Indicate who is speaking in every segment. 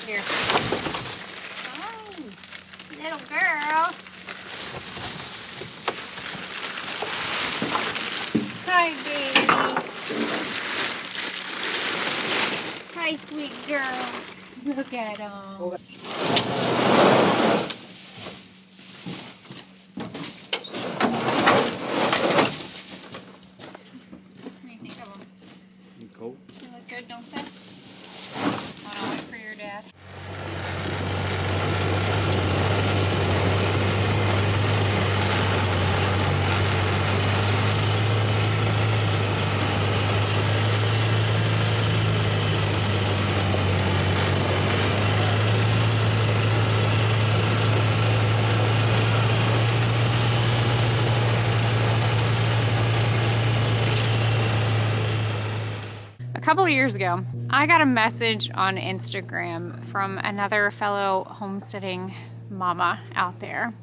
Speaker 1: Here. Oh, little girls. Hi, baby. Hi, sweet girls. Look at them. What do you think of them?
Speaker 2: Cool.
Speaker 1: They look good, don't they? I'll wait for your dad. A couple of years ago, I got a message on Instagram from another fellow homesteading mama out there.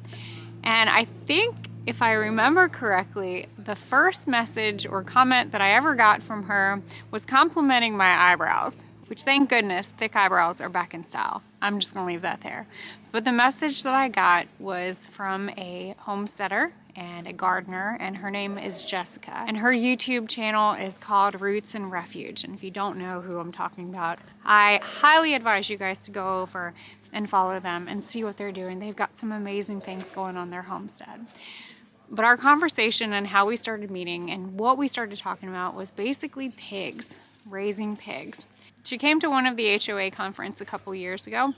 Speaker 1: And I think, if I remember correctly, the first message or comment that I ever got from her was complimenting my eyebrows, which, thank goodness, thick eyebrows are back in style. I'm just gonna leave that there. But the message that I got was from a homesteader and a gardener, and her name is Jessica. And her YouTube channel is called Roots and Refuge. And if you don't know who I'm talking about, I highly advise you guys to go over and follow them and see what they're doing. They've got some amazing things going on their homestead. But our conversation and how we started meeting and what we started talking about was basically pigs, raising pigs. She came to one of the HOA conference a couple years ago,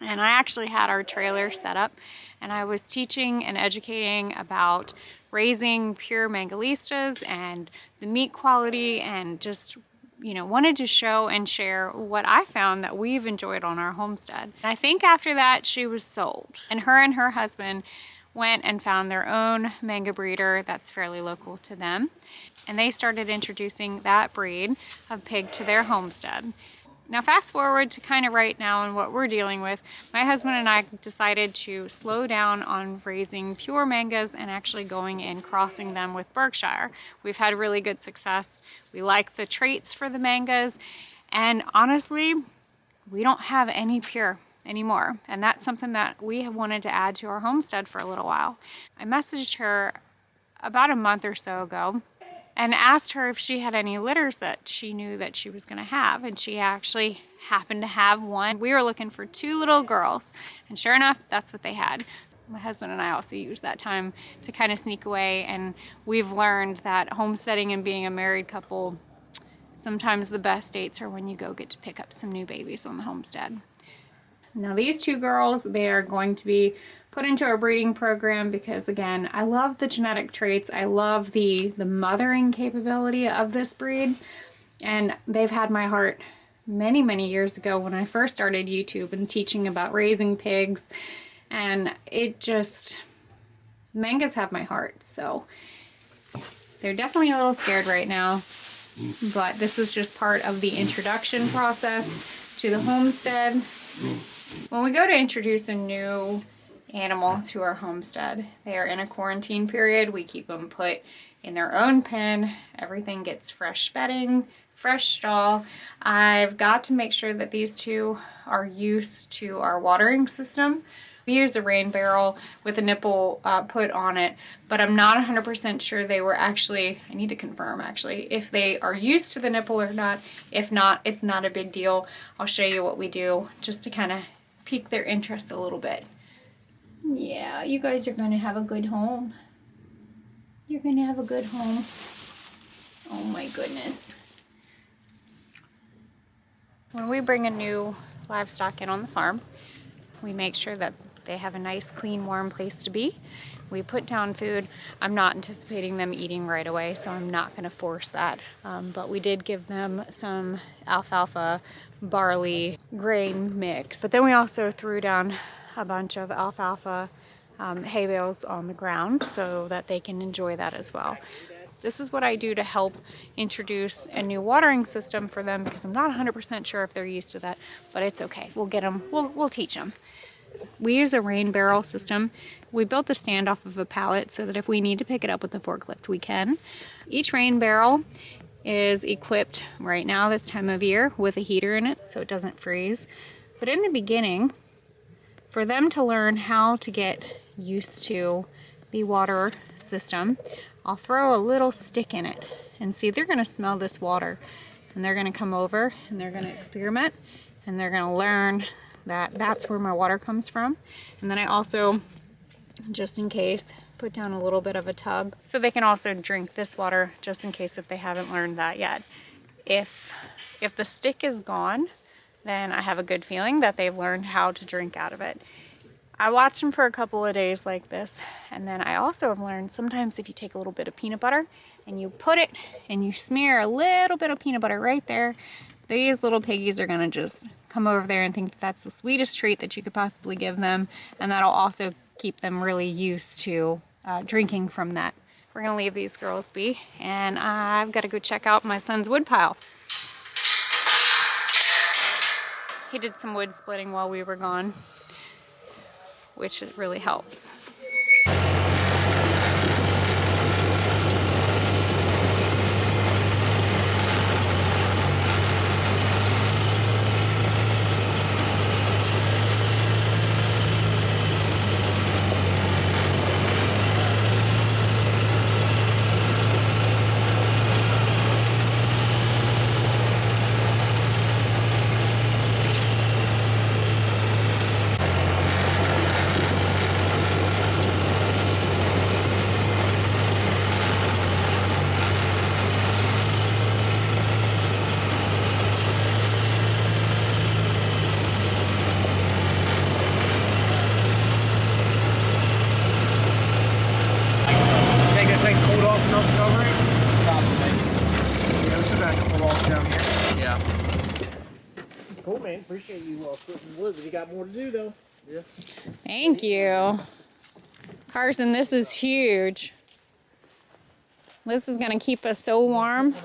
Speaker 1: and I actually had our trailer set up, and I was teaching and educating about raising pure Mangalistas and the meat quality, and just, you know, wanted to show and share what I found that we've enjoyed on our homestead. And I think after that she was sold, and her husband went and found their own manga breeder that's fairly local to them, and they started introducing that breed of pig to their homestead. Now fast forward to kind of right now and what we're dealing with, my husband and I decided to slow down on raising pure mangas and actually going and crossing them with Berkshire. We've had really good success. We like the traits for the mangas, and honestly, we don't have any pure anymore. And that's something that we have wanted to add to our homestead for a little while. I messaged her about a month or so ago and asked her if she had any litters that she knew that she was gonna have, and she actually happened to have one. We were looking for 2 little girls, and sure enough, that's what they had. My husband and I also used that time to kind of sneak away, and we've learned that homesteading and being a married couple, sometimes the best dates are when you go get to pick up some new babies on the homestead. Now these 2 girls, they are going to be put into our breeding program because, again, I love the genetic traits. I love the mothering capability of this breed, and they've had my heart many, many years ago when I first started YouTube and teaching about raising pigs, and it just, mangas have my heart. So they're definitely a little scared right now, but this is just part of the introduction process to the homestead. When we go to introduce a new animal to our homestead, they are in a quarantine period. We keep them put in their own pen. Everything gets fresh bedding, fresh stall. I've got to make sure that these 2 are used to our watering system. We use a rain barrel with a nipple put on it, but I'm not 100% sure they were actually, I need to confirm actually, if they are used to the nipple or not. If not, it's not a big deal. I'll show you what we do just to kind of pique their interest a little bit. Yeah, you guys are going to have a good home. You're going to have a good home. Oh my goodness. When we bring a new livestock in on the farm, we make sure that they have a nice, clean, warm place to be. We put down food. I'm not anticipating them eating right away, so I'm not going to force that. But we did give them some alfalfa, barley, grain mix. But then we also threw down a bunch of alfalfa hay bales on the ground so that they can enjoy that as well. This is what I do to help introduce a new watering system for them, because I'm not 100% sure if they're used to that, but it's okay. We'll get them, we'll teach them. We use a rain barrel system. We built the stand off of a pallet so that if we need to pick it up with the forklift, we can. Each rain barrel is equipped right now this time of year with a heater in it so it doesn't freeze. But in the beginning, for them to learn how to get used to the water system, I'll throw a little stick in it and see, they're gonna smell this water and they're gonna come over and they're gonna experiment and they're gonna learn that that's where my water comes from. And then I also, just in case, put down a little bit of a tub so they can also drink this water, just in case if they haven't learned that yet. If the stick is gone, then I have a good feeling that they've learned how to drink out of it. I watch them for a couple of days like this, and then I also have learned sometimes if you take a little bit of peanut butter and you put it and you smear a little bit of peanut butter right there, these little piggies are gonna just come over there and think that that's the sweetest treat that you could possibly give them, and that'll also keep them really used to drinking from that. We're gonna leave these girls be, and I've gotta go check out my son's wood pile. He did some wood splitting while we were gone, which really helps.
Speaker 2: Cool, man. Appreciate you splitting wood. You got more to do, though. Yeah.
Speaker 1: Thank you. Carson, this is huge. This is gonna keep us so warm.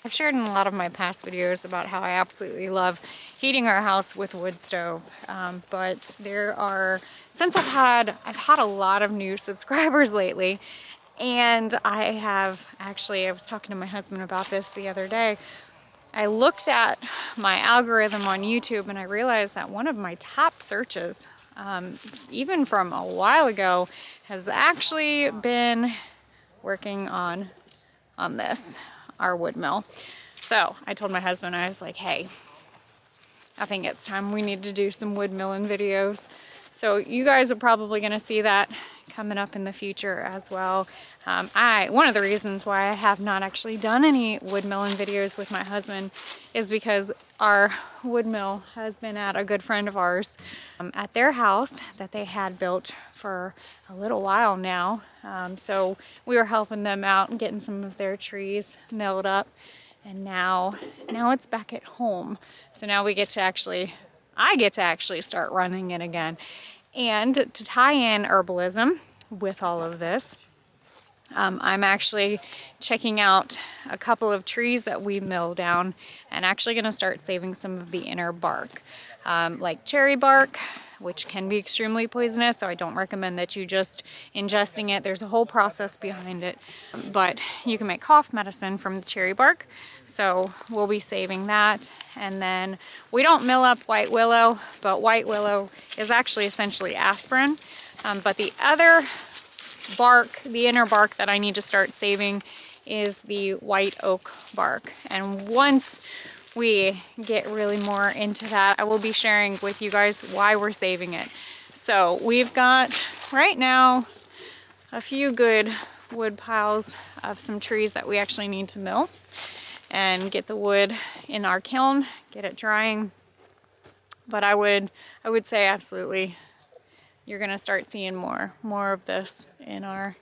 Speaker 1: I've shared in a lot of my past videos about how I absolutely love heating our house with wood stove, but there are, since I've had a lot of new subscribers lately, and I was talking to my husband about this the other day. I looked at my algorithm on YouTube and I realized that one of my top searches, even from a while ago, has actually been working on this, our wood mill. So I told my husband, I was like, hey, I think it's time we need to do some wood milling videos. So you guys are probably gonna see that coming up in the future as well. One of the reasons why I have not actually done any wood milling videos with my husband is because our wood mill has been at a good friend of ours at their house that they had built for a little while now. So we were helping them out and getting some of their trees milled up, and now it's back at home. So now I get to actually start running it again. And to tie in herbalism with all of this, I'm actually checking out a couple of trees that we mill down and actually going to start saving some of the inner bark, like cherry bark, which can be extremely poisonous, so I don't recommend that you just ingesting it. There's a whole process behind it, but you can make cough medicine from the cherry bark, so we'll be saving that. And then we don't mill up white willow, but white willow is actually essentially aspirin, but the other bark, the inner bark that I need to start saving is the white oak bark. And once we get really more into that, I will be sharing with you guys why we're saving it. So we've got right now a few good wood piles of some trees that we actually need to mill and get the wood in our kiln, get it drying. But I would say absolutely you're gonna start seeing more of this in our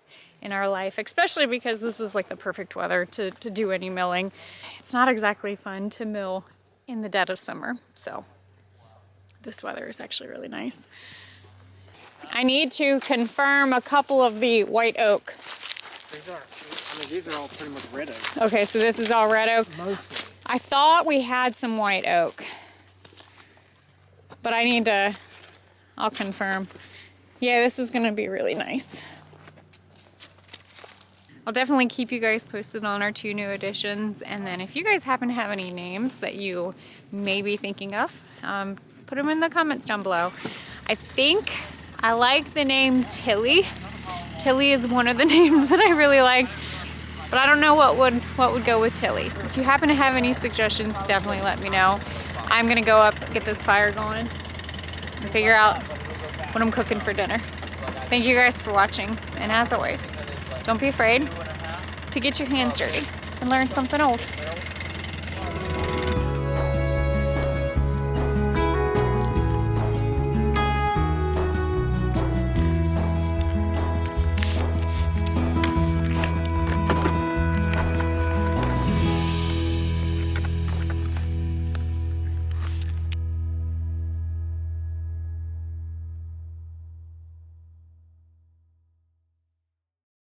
Speaker 1: life, especially because this is like the perfect weather to do any milling. It's not exactly fun to mill in the dead of summer, so this weather is actually really nice. I need to confirm a couple of the white oak.
Speaker 2: These are all pretty much red oak.
Speaker 1: Okay, so this is all red oak?
Speaker 2: Mostly.
Speaker 1: I thought we had some white oak, but I'll confirm. Yeah, this is gonna be really nice. I'll definitely keep you guys posted on our 2 new additions. And then if you guys happen to have any names that you may be thinking of, put them in the comments down below. I think I like the name Tilly. Tilly is one of the names that I really liked, but I don't know what would go with Tilly. If you happen to have any suggestions, definitely let me know. I'm gonna go up, get this fire going, and figure out what I'm cooking for dinner. Thank you guys for watching, and as always, don't be afraid to get your hands dirty and learn something old.